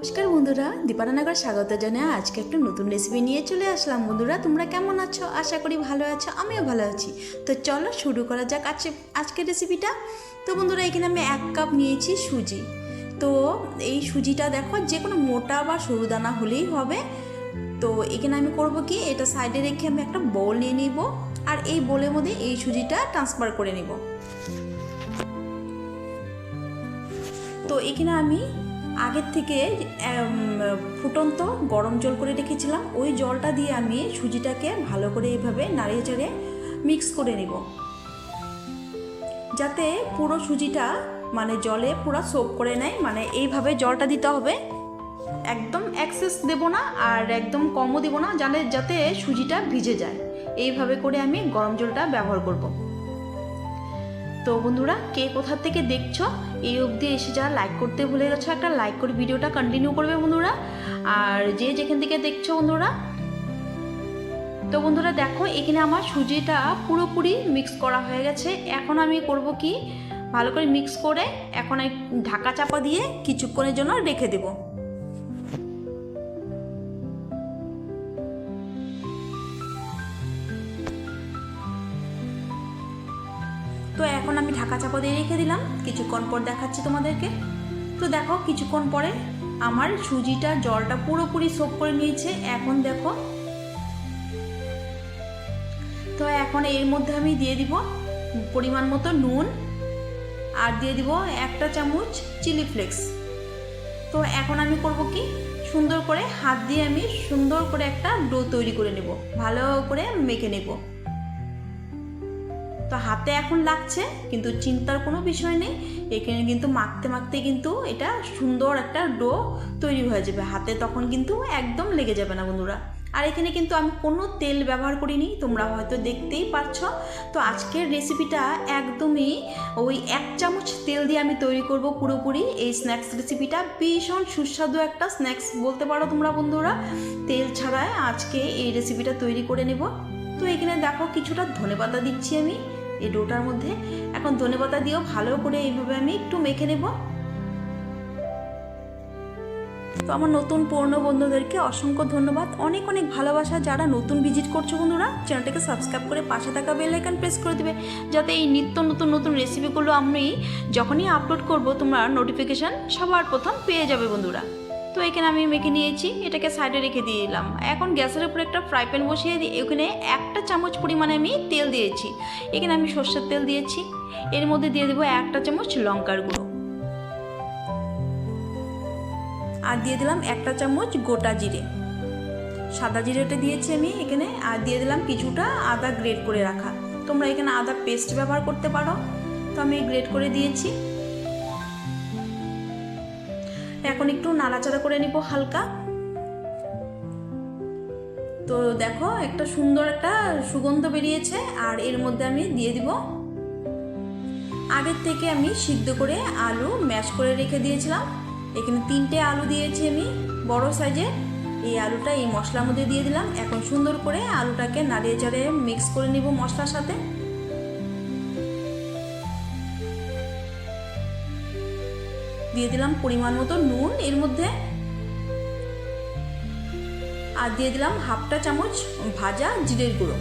নমস্কার বন্ধুরা, দীপারানগর স্বাগত জানাই। আজকে একটা নতুন রেসিপি নিয়ে চলে আসলাম। বন্ধুরা, তোমরা কেমন আছো? আশা করি ভালো আছো, আমিও ভালো আছি। তো চলো শুরু করা যাক আজকের রেসিপিটা। তো বন্ধুরা, এখানে আমি 1 কাপ নিয়েছি সুজি। তো এই সুজিটা দেখো, যে কোনো মোটা বা সরু দানা হলেই হবে। তো এখানে আমি করব কি, এটা সাইডে রেখে আমি একটা বোল নিয়ে নিব, আর এই বোলের মধ্যে এই সুজিটা ট্রান্সফার করে নিব। তো এখানে আমি আগের থেকে ফুটন্ত গরম জল করে রেখেছিলাম। ওই জলটা দিয়ে আমি সুজিটাকে ভালো করে এইভাবে নাড়িয়ে চাড়িয়ে মিক্স করে নেব, যাতে পুরো সুজিটা জলে পুরো সোক করে নেয়। এইভাবে জলটা দিতে হবে, একদম এক্সেস দেব না আর একদম কমও দেব না, যাতে সুজিটা ভিজে যায়। এইভাবে করে আমি গরম জলটা ব্যবহার করব। তো বন্ধুরা, কে কোথা থেকে দেখছো, এই অবধি এসে যারা লাইক করতে ভুলে গেছো, একটা লাইক করে ভিডিওটা কন্টিনিউ করবে বন্ধুরা। আর যে যেখান থেকে দেখছো বন্ধুরা, তো বন্ধুরা দেখো, এখানে আমার সুজিটা পুরোপুরি মিক্স করা হয়ে গেছে। এখন আমি করব কি, ভালো করে মিক্স করে এখন ঢাকা চাপা দিয়ে কিছুক্ষণের জন্য রেখে দেবো। তো এখন আমি ঢাকা চাপা দিয়ে রেখে দিলাম, কিছুক্ষণ পর দেখাচ্ছি তোমাদেরকে। তো দেখো, কিছুক্ষণ পরে আমার সুজিটা জলটা পুরোপুরি সোক করে নিয়েছে। এখন দেখো, তো এখন এর মধ্যে আমি দিয়ে দিব পরিমাণ মতো নুন, আর দিয়ে দিব 1 চামচ চিলি ফ্লেক্স। তো এখন আমি করব কি, সুন্দর করে হাত দিয়ে আমি সুন্দর করে একটা ডো তৈরি করে নেব, ভালো করে মেখে নেব। তো হাতে এখন লাগছে, কিন্তু চিন্তার কোনো বিষয় নেই। এখানে কিন্তু মাখতে মাখতে কিন্তু এটা সুন্দর একটা ডো তৈরি হয়ে যাবে, হাতে তখন কিন্তু একদম লেগে যাবে না বন্ধুরা। আর এখানে কিন্তু আমি কোনো তেল ব্যবহার করিনি, তোমরা হয়তো দেখতেই পাচ্ছ। তো আজকের রেসিপিটা একদমই ওই 1 চামচ তেল দিয়ে আমি তৈরি করব পুরোপুরি। এই স্ন্যাক্স রেসিপিটা ভীষণ সুস্বাদু একটা স্ন্যাক্স বলতে পারো তোমরা বন্ধুরা। তেল ছাড়াই আজকে এই রেসিপিটা তৈরি করে নেব। তো এখানে দেখো, কিছুটা ধনেপাতা দিচ্ছি আমি এই ডোটার মধ্যে। এখন ধনেপাতা দিয়েও ভালো করে এইভাবে আমি একটু মেখে নেব। তো আমার নতুন পুরনো বন্ধুদেরকে অসংখ্য ধন্যবাদ, অনেক অনেক ভালোবাসা। যারা নতুন ভিজিট করছো বন্ধুরা, চ্যানেলটাকে সাবস্ক্রাইব করে পাশে থাকা বেল আইকন প্রেস করে দেবে, যাতে এই নিত্য নতুন নতুন রেসিপিগুলো আমি যখনই আপলোড করব তোমরা নোটিফিকেশান সবার প্রথম পেয়ে যাবে বন্ধুরা। তো এখানে আমি মেখে নিয়েছি, এটাকে সাইডে রেখে দিয়ে দিলাম। এখন গ্যাসের উপরে একটা ফ্রাই প্যান বসিয়ে দিয়ে এখানে 1 চামচ পরিমাণে আমি তেল দিয়েছি। এখানে আমি সর্ষের তেল দিয়েছি, এর মধ্যে দিয়ে দেবো 1 চামচ লঙ্কার গুঁড়ো, আর দিয়ে দিলাম 1 চামচ গোটা জিরে, সাদা জিরেটা দিয়েছি আমি এখানে। আর দিয়ে দিলাম কিছুটা আদা গ্রেট করে রাখা, তোমরা এখানে আদা পেস্ট ব্যবহার করতে পারো। তো আমি গ্রেট করে দিয়েছি। এখন একটু নাড়াচাড়া করে নিব হালকা। তো দেখো, একটা সুন্দর একটা সুগন্ধ বেরিয়েছে। আর এর মধ্যে আমি দিয়ে দিব আগের থেকে আমি সিদ্ধ করে আলু ম্যাশ করে রেখে দিয়েছিলাম। এখানে 3টে আলু দিয়েছি আমি, বড় সাইজের। এই আলুটা এই মশলার মধ্যে দিয়ে দিলাম। এখন সুন্দর করে আলুটাকে নাড়িয়ে চাড়িয়ে মিক্স করে নিব মশলার সাথে। দিয়ে দিলাম পরিমাণ মতো নুন এর মধ্যে, আর দিয়ে দিলাম 1/2 চামচ ভাজা জিরের গুঁড়ো।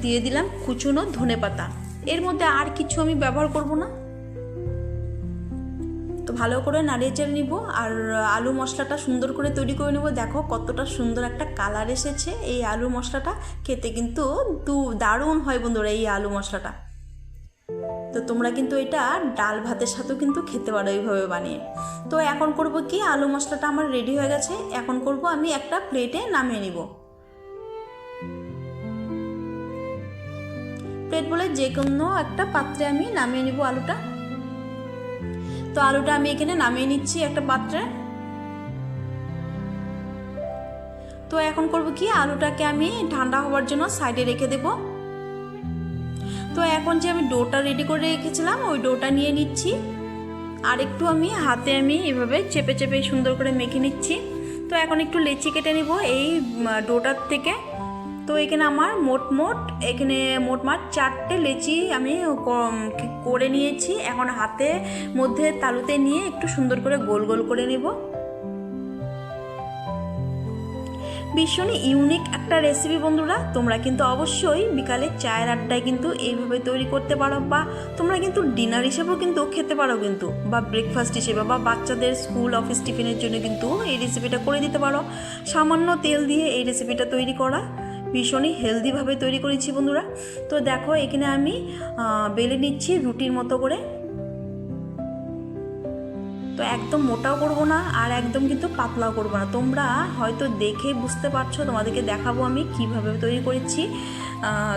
দিয়ে দিলাম কুচনো ধনেপাতা। এর মধ্যে আর কিছু আমি ব্যবহার করব না। তো ভালো করে নাড়িয়ে চেড়ে নিব, আর আলু মশলাটা সুন্দর করে তৈরি করে নেব। দেখো কতটা সুন্দর একটা কালার এসেছে। এই আলু মশলাটা খেতে কিন্তু দারুণ হয় বন্ধুরা, এই আলু মশলাটা। তো তোমরা কিন্তু এটা ডাল ভাতের সাথেও কিন্তু খেতে পারো এইভাবে বানিয়ে। তো এখন করব কি, আলু মশলাটা আমার রেডি হয়ে গেছে। এখন করব আমি একটা প্লেটে নামিয়ে নিব। প্লেট বলে যে কোনো একটা পাত্রে আমি নামিয়ে নিব আলুটা। তো আলুটা আমি এখানে নামিয়ে নিচ্ছি একটা পাত্রে। তো এখন করব কি, আলুটাকে আমি ঠান্ডা হওয়ার জন্য সাইডে রেখে দেব। তো এখন যে আমি ডোটা রেডি করে রেখেছিলাম, ওই ডোটা নিয়ে নিচ্ছি। আর একটু আমি হাতে এভাবে চেপে চেপে সুন্দর করে মেখে নিচ্ছি। তো এখন একটু লেচি কেটে নিব এই ডোটার থেকে। তো এখানে আমার মোটমাট 4টে লেচি আমি করে নিয়েছি। এখন হাতে মধ্যে তালুতে নিয়ে একটু সুন্দর করে গোল গোল করে নেব। ভীষণ ইউনিক একটা রেসিপি বন্ধুরা, তোমরা কিন্তু অবশ্যই বিকালে চায়ের আড্ডায় কিন্তু এইভাবে তৈরি করতে পারো, বা তোমরা কিন্তু ডিনার হিসেবেও কিন্তু খেতে পারো কিন্তু, বা ব্রেকফাস্ট হিসেবে, বা বাচ্চাদের স্কুল অফিস টিফিনের জন্য কিন্তু এই রেসিপিটা করে দিতে পারো। সামান্য তেল দিয়ে এই রেসিপিটা তৈরি করা, ভীষণই হেলদিভাবে তৈরি করেছি বন্ধুরা। তো দেখো এখানে আমি বেলে নিচ্ছি রুটির মতো করে। তো একদম মোটাও করব না আর একদম কিন্তু পাতলাও করব না, তোমরা হয়তো দেখে বুঝতে পারছো, তোমাদেরকে দেখাবো আমি কিভাবে তৈরি করেছি।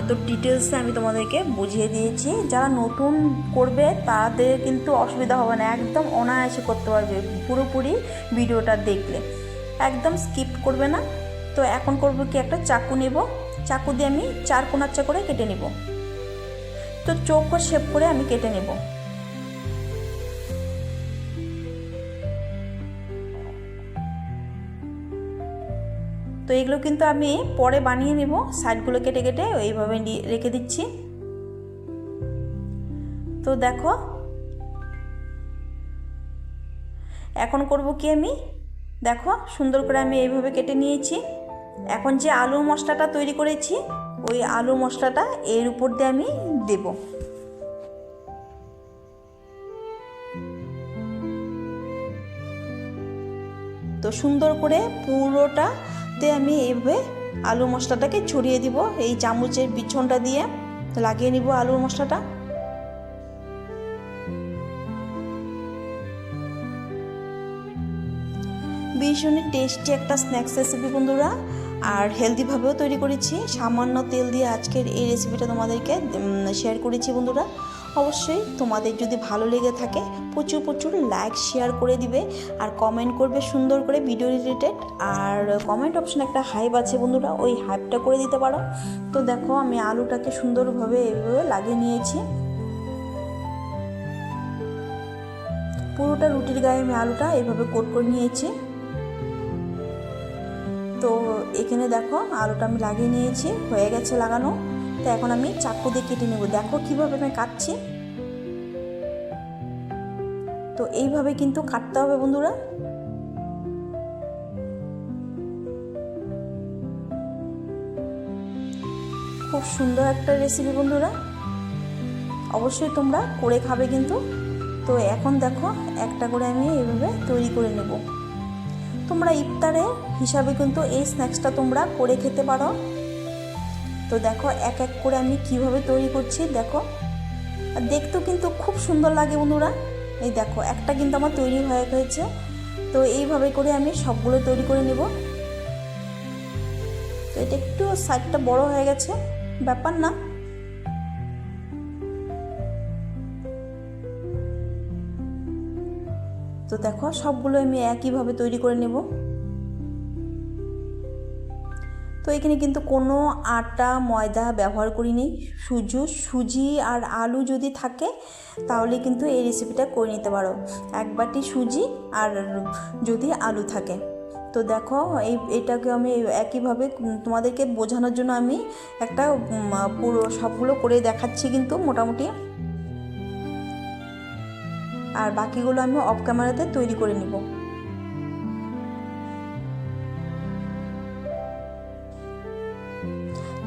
তো ডিটেলসে আমি তোমাদেরকে বুঝিয়ে দিয়েছি। যারা নতুন করবে তাদের কিন্তু অসুবিধা হবে না, একদম অনায়াসে করতে পারবে পুরোপুরি ভিডিওটা দেখলে, একদম স্কিপ করবে না। তো এখন করব কি, একটা চাকু নেব, চাকু দিয়ে আমি 4 কোণাচ্চা করে কেটে নেব। তো চৌকো শেপ করে আমি কেটে নেব। তো এগুলো কিন্তু আমি পরে বানিয়ে নেব, সাইডগুলো কেটে কেটে এইভাবে রেখে দিচ্ছি। তো দেখো এখন করব কি, আমি দেখো সুন্দর করে আমি এইভাবে কেটে নিয়েছি। এখন যে আলুর মশলাটা তৈরি করেছি, ওই আলুর মশলাটা এর উপর দিয়ে আমি দেব। তো সুন্দর করে পুরোটাতে আমি এইভাবে আলু মশলাটাকে ছড়িয়ে দিব, এই চামচের পিছনটা দিয়ে লাগিয়ে নিব আলুর মশলাটা। ভীষণই টেস্টি একটা স্ন্যাক্স রেসিপি বন্ধুরা, আর হেলদিভাবেও তৈরি করেছি। সামান্য তেল দিয়ে আজকের এই রেসিপিটা তোমাদেরকে শেয়ার করেছি বন্ধুরা। অবশ্যই তোমাদের যদি ভালো লেগে থাকে প্রচুর প্রচুর লাইক শেয়ার করে দিবে, আর কমেন্ট করবে সুন্দর করে ভিডিও রিলেটেড। আর কমেন্ট অপশানে একটা হাইপ আছে বন্ধুরা, ওই হাইপটা করে দিতে পারো। তো দেখো আমি আলুটাকে সুন্দরভাবে এইভাবে লাগিয়ে নিয়েছি। পুরোটা রুটির গায়ে আমি আলুটা এইভাবে কোট করে নিয়েছি। তো এখানে দেখো আলুটা আমি লাগিয়ে নিয়েছি, হয়ে গেছে লাগানো। তো এখন আমি চাকু দিয়ে কেটে নেব, দেখো কিভাবে আমি কাটছি। তো এইভাবে কিন্তু কাটতে হবে বন্ধুরা। খুব সুন্দর একটা রেসিপি বন্ধুরা, অবশ্যই তোমরা করে খাবে কিন্তু। তো এখন দেখো একটা করে আমি এইভাবে তৈরি করে নেব। তোমরা ইফতারে হিসাবে কিন্তু এই স্ন্যাক্সটা তোমরা করে খেতে পারো। তো দেখো এক এক করে আমি কিভাবে তৈরি করছি দেখো, আর দেখতেও কিন্তু খুব সুন্দর লাগে বন্ধুরা। এই দেখো একটা কিন্তু আমার তৈরি হয়ে গেছে। তো এইভাবে করে আমি সবগুলো তৈরি করে নেব। তো এটা একটু সাইডটা বড় হয়ে গেছে, ব্যাপার না। তো দেখো সবগুলো আমি একইভাবে তৈরি করে নেব। তো এখানে কিন্তু কোনো আটা ময়দা ব্যবহার করিনি, সুজি আর আলু যদি থাকে তাহলে কিন্তু এই রেসিপিটা করে নিতে পারো। 1 বাটি সুজি আর যদি আলু থাকে। তো দেখো এটাকে আমি একইভাবে তোমাদেরকে বোঝানোর জন্য আমি একটা পুরো সবগুলো করে দেখাচ্ছি কিন্তু মোটামুটি, আর বাকিগুলো আমি অফ ক্যামেরাতে তৈরি করে নিব।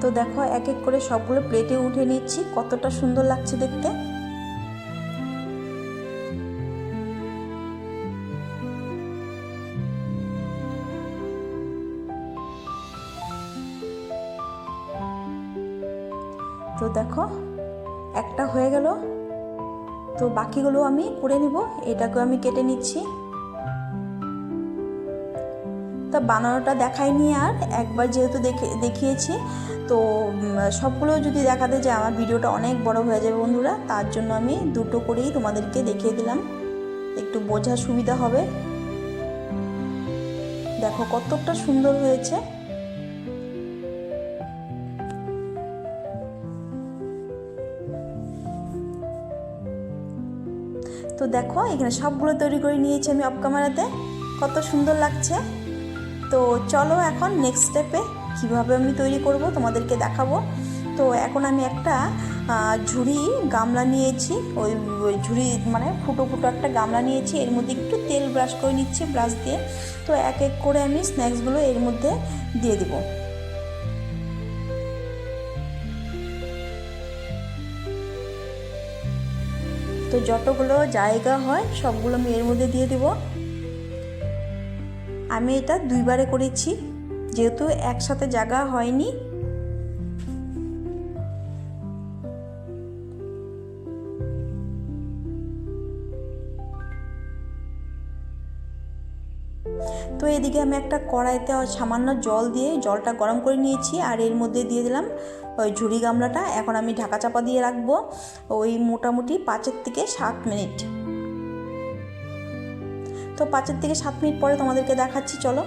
তো দেখো এক এক করে সবগুলো প্লেটে উঠে নিচ্ছি, কতটা সুন্দর লাগছে দেখতে। তো দেখো একটা হয়ে গেল। তো বাকিগুলো আমি করে নিব, এটাকে আমি কেটে নিচ্ছি। তা বানানোটা দেখাইনি, আর একবার যেহেতু দেখিয়েছি, তো সবগুলো যদি দেখাতে যায় আমার ভিডিওটা অনেক বড় হয়ে যাবে বন্ধুরা, তার জন্য আমি দুটো করেই তোমাদেরকে দেখিয়ে দিলাম, একটু বোঝার সুবিধা হবে। দেখো কতটা সুন্দর হয়েছে। তো দেখো এখানে সবগুলো তৈরি করে নিয়েছি আমি অফ ক্যামেরাতে, কত সুন্দর লাগছে। তো চলো এখন নেক্সট স্টেপে কিভাবে আমি তৈরি করব তোমাদেরকে দেখাবো। তো এখন আমি একটা ঝুড়ি গামলা নিয়েছি, ওই ঝুড়ি মানে ফুটো ফুটো একটা গামলা নিয়েছি, এর মধ্যে একটু তেল ব্রাশ করে নিচ্ছি ব্রাশ দিয়ে। তো এক এক করে আমি স্ন্যাক্সগুলো এর মধ্যে দিয়ে দিব। তো যতগুলো জায়গা হয় সবগুলো আমি এর মধ্যে দিয়ে দিব। আমি এটা দুইবারে করেছি যেহেতু একসাথে জায়গা হয়নি। তো এদিকে আমি একটা কড়াইতে সামান্য জল দিয়ে জলটা গরম করে নিয়েছি, আর এর মধ্যে দিয়ে দিলাম ওই ঝুড়ি গামলাটা। এখন আমি ঢাকা চাপা দিয়ে রাখবো ওই মোটামুটি 5 থেকে 7 মিনিট। তো 5 থেকে 7 মিনিট পরে তোমাদেরকে দেখাচ্ছি, চলো।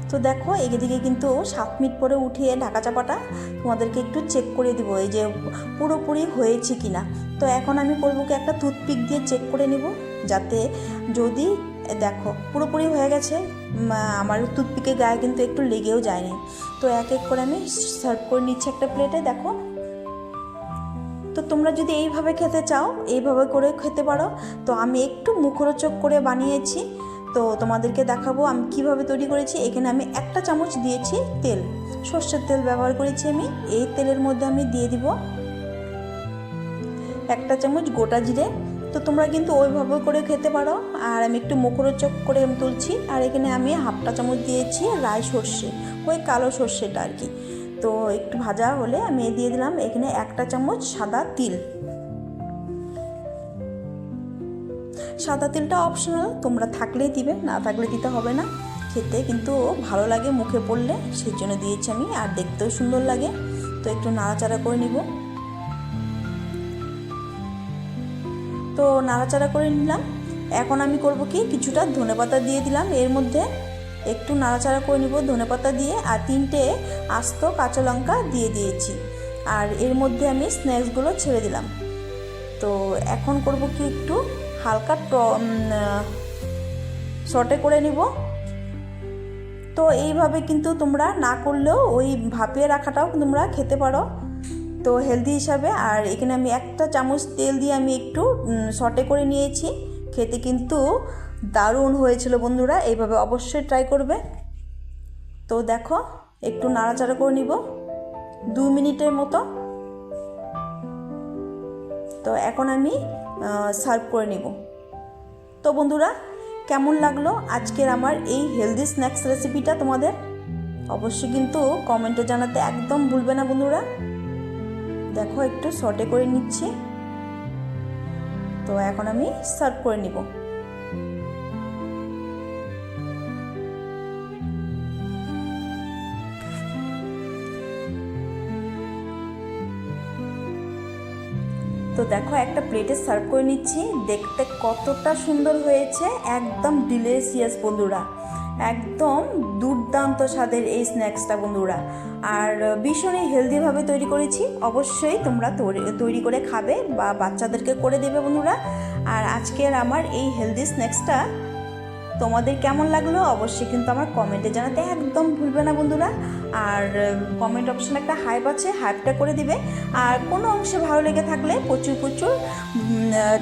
তো দেখো এদিকে কিন্তু 7 মিনিট পরে উঠিয়ে ঢাকা চাপাটা তোমাদেরকে একটু চেক করে দিব এই যে পুরোপুরি হয়েছে কিনা। তো এখন আমি করবো কি, একটা টুথপিক দিয়ে চেক করে নিব, যাতে যদি দেখো পুরোপুরি হয়ে গেছে, আমার টুথপিকের গায়ে কিন্তু একটু লেগেও যায়নি। তো এক এক করে আমি সার্ভ করে নিচ্ছি একটা প্লেটে, দেখো। তো তোমরা যদি এইভাবে খেতে চাও এইভাবে করে খেতে পারো। তো আমি একটু মুখরোচক করে বানিয়েছি, তো তোমাদেরকে দেখাবো আমি কিভাবে তৈরি করেছি। এখানে আমি 1 চামচ দিয়েছি তেল, সর্ষের তেল ব্যবহার করেছি আমি। এই তেলের মধ্যে আমি দিয়ে দিব 1 চামচ গোটা জিরে। তো তোমরা কিন্তু ওইভাবে করে খেতে পারো, আর আমি একটু মুখরোচক করে তুলছি। আর এখানে আমি 1/2 চামচ দিয়েছি রাই সর্ষে, ওই কালো সর্ষেটা আর কি। তো একটু ভাজা হলে আমি দিয়ে দিলাম এখানে 1 চামচ সাদা তিল। সাদা তিলটা অপশনাল, তোমরা থাকলেই দিবে, না থাকলে দিতে হবে না। খেতে কিন্তু ভালো লাগে মুখে পড়লে, সেই জন্য দিয়েছি আমি, আর দেখতেও সুন্দর লাগে। তো একটু নাড়াচাড়া করে নিব। তো নাড়াচাড়া করে নিলাম। এখন আমি করব কি, কিছুটা ধনেপাতা দিয়ে দিলাম এর মধ্যে, একটু নাড়াচাড়া করে নিব ধনেপাতা দিয়ে। আর 3টে আস্ত কাঁচা লঙ্কা দিয়ে দিয়েছি, আর এর মধ্যে আমি স্ন্যাক্সগুলো ছেড়ে দিলাম। তো এখন করব কি, একটু হালকা সটে করে নিব। তো এইভাবে কিন্তু তোমরা না করলেও ওই ভাপিয়ে রাখাটাও তোমরা খেতে পারো, তো হেলদি হিসাবে। আর এখানে আমি 1 চামচ তেল দিয়ে আমি একটু সটে করে নিয়েছি। খেতে কিন্তু দারুণ হয়েছিল বন্ধুরা, এইভাবে অবশ্যই ট্রাই করবে। তো দেখো একটু নাড়াচাড়া করে নিব 2 মিনিটের মতো। তো এখন আমি সার্ভ করে নিব। তো বন্ধুরা কেমন লাগলো আজকের আমার এই হেলদি স্ন্যাক্স রেসিপিটা তোমাদের? অবশ্যই কিন্তু কমেন্টে জানাতে একদম ভুলবে না বন্ধুরা। দেখো একটু সটে করে নিচ্ছি। তো এখন আমি সার্ভ করে নিব। তো দেখো একটা প্লেটে সার্ভ করে নিচ্ছি, দেখতে কতটা সুন্দর হয়েছে, একদম ডিলিশিয়াস বন্ধুরা, একদম দুর্দান্ত স্বাদের এই স্ন্যাক্সটা বন্ধুরা। আর ভীষণই হেলদিভাবে তৈরি করেছি, অবশ্যই তোমরা তৈরি করে খাবে বা বাচ্চাদেরকে করে দেবে বন্ধুরা। আর আজকের আমার এই হেলদি স্ন্যাক্সটা তোমাদের কেমন লাগলো অবশ্যই কিন্তু আমার কমেন্টে জানাতে একদম ভুলবে না বন্ধুরা। আর কমেন্ট অপশানে একটা হাইপ আছে, হাইপটা করে দিবে। আর কোনো অংশে ভালো লেগে থাকলে প্রচুর প্রচুর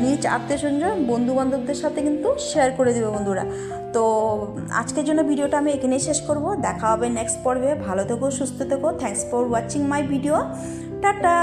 নিজ আত্মীয়স্বজন বন্ধুবান্ধবদের সাথে কিন্তু শেয়ার করে দেবে বন্ধুরা। তো আজকের জন্য ভিডিওটা আমি এখানেই শেষ করব। দেখা হবে নেক্সট পর্বে। ভালো থেকো, সুস্থ থেকো। Thanks for watching my video. Tata.